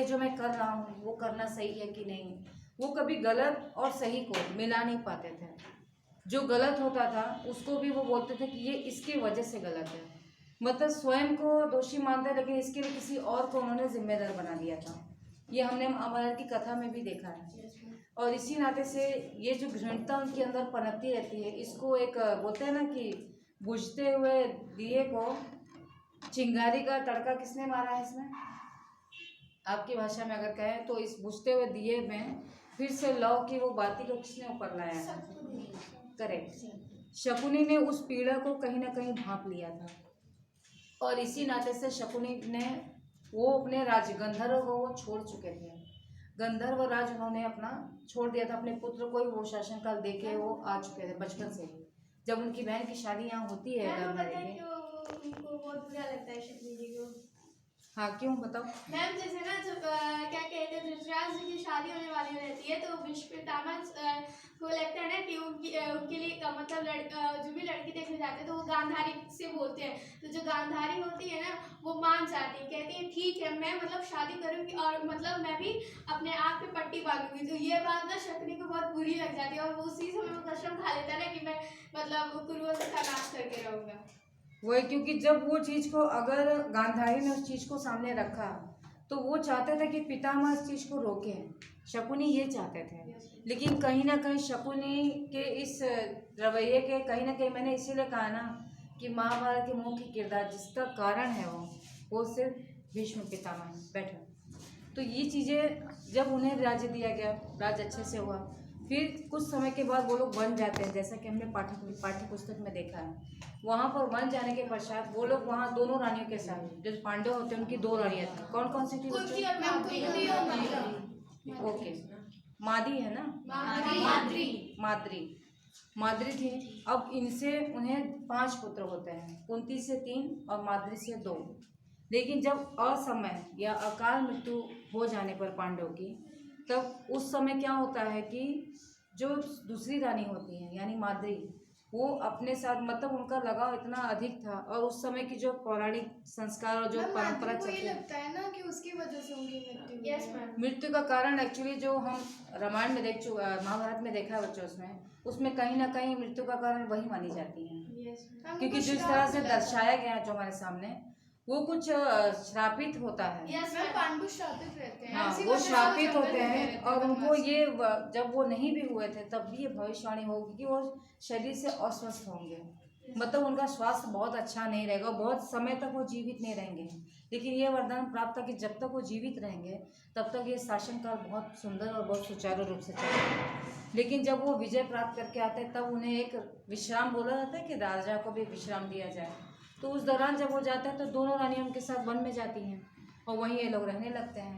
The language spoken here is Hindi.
जो मैं कर रहा हूँ वो करना सही है कि नहीं, वो कभी गलत और सही को मिला नहीं पाते थे। जो गलत होता था उसको भी वो बोलते थे कि ये इसकी वजह से गलत है, मतलब स्वयं को दोषी मानते, लेकिन इसके लिए किसी और को उन्होंने जिम्मेदार बना दिया था। ये हमने महाभारत की कथा में भी देखा है। और इसी नाते से ये जो घृणता उनके अंदर पनपती रहती है, इसको एक बोलते हैं ना कि बुझते हुए दिए को चिंगारी का तड़का किसने मारा है इसमें, आपकी भाषा में अगर कहें तो इस बुझते हुए दिए में फिर से लौ की वो बाती को किसने ऊपर लाया है? करेक्ट, शकुनी ने उस पीड़ा को कहीं ना कहीं भांप लिया था। और इसी नाते से शकुनी ने वो अपने राज गंधर्व को वो छोड़ चुके थे, गंधर्व राज उन्होंने अपना छोड़ दिया था, अपने पुत्र को ही वो शासनकाल दे के वो आ चुके थे बचपन से ही। जब उनकी बहन की शादी यहाँ होती है उनको बहुत बुरा लगता है शकुनी जी को। हाँ क्यों बताओ मैम? जैसे ना जब क्या कहते हैं धृतराज जी की शादी होने वाली रहती है तो भीष्म पितामह को लगता है ना कि उनके लिए मतलब जो भी लड़की देखने जाते हैं तो वो गांधारी से बोलते हैं, तो जो गांधारी होती है ना वो मान जाती है, कहती है ठीक है मैं मतलब शादी करूंगी और मतलब मैं भी अपने आप पे पट्टी बांधूंगी। तो ये बात ना शकुनी को बहुत बुरी लग जाती है और वो उसी समय वो कसम खा लेता है ना कि मैं मतलब कुरुवंश का नाश करके रहूंगा। वही, क्योंकि जब वो चीज को अगर गांधारी ने उस चीज को सामने रखा तो वो चाहते थे कि पितामह इस चीज को रोके, शकुनी ये चाहते थे। लेकिन कहीं ना कहीं शकुनी के इस रवैये के कहीं ना कहीं, मैंने इसीलिए कहा ना कि महाभारत के मुख्य किरदार जिसका कारण है वो सिर्फ भीष्म पितामह है। बैठो। तो ये चीज़ें जब उन्हें राज्य दिया गया, राज्य अच्छे से हुआ, फिर कुछ समय के बाद वो लोग बन जाते हैं, जैसा कि हमने पाठ्य पुस्तक में देखा है। वहाँ पर बन जाने के पश्चात वो लोग वहाँ दोनों रानियों के साथ, जो पांडव होते हैं उनकी दो रानियाँ थी, कौन कौन सी थी? ओके, मादी है ना, माद्री थी। अब इनसे उन्हें 5 पुत्र होते हैं, कुंती से 3 और माद्री से 2। लेकिन जब असमय या अकाल मृत्यु हो जाने पर पांडव की, तब उस समय क्या होता है कि जो दूसरी रानी होती हैं यानी माद्री, वो अपने साथ मतलब उनका लगाव इतना अधिक था, और उस समय की जो पौराणिक संस्कार और जो परंपरा चलती है ना कि उसकी वजह से उनकी मृत्यु। Yes ma'am. मृत्यु का कारण एक्चुअली जो हम रामायण में देख चुके, महाभारत में देखा है बच्चों, उसमें कहीं ना कहीं मृत्यु का कारण वही मानी जाती है। क्योंकि जिस तरह से दर्शाया गया जो हमारे सामने, वो कुछ श्रापित होता है। पांडु श्रापित रहते हैं। हाँ, वो श्रापित होते हैं, और उनको ये जब वो नहीं भी हुए थे तब भी ये भविष्यवाणी होगी कि वो शरीर से अस्वस्थ होंगे, मतलब उनका स्वास्थ्य बहुत अच्छा नहीं रहेगा, बहुत समय तक वो जीवित नहीं रहेंगे। लेकिन ये वरदान प्राप्त था कि जब तक वो जीवित रहेंगे तब तक ये शासनकाल बहुत सुंदर और बहुत सुचारू रूप से चलेगा। लेकिन जब वो विजय प्राप्त करके आते हैं तब उन्हें एक विश्राम बोला जाता है कि राजा को भी विश्राम दिया जाए। तो उस दौरान जब वो जाता है तो दोनों रानियां उनके साथ वन में जाती हैं और वहीं ये लोग रहने लगते हैं।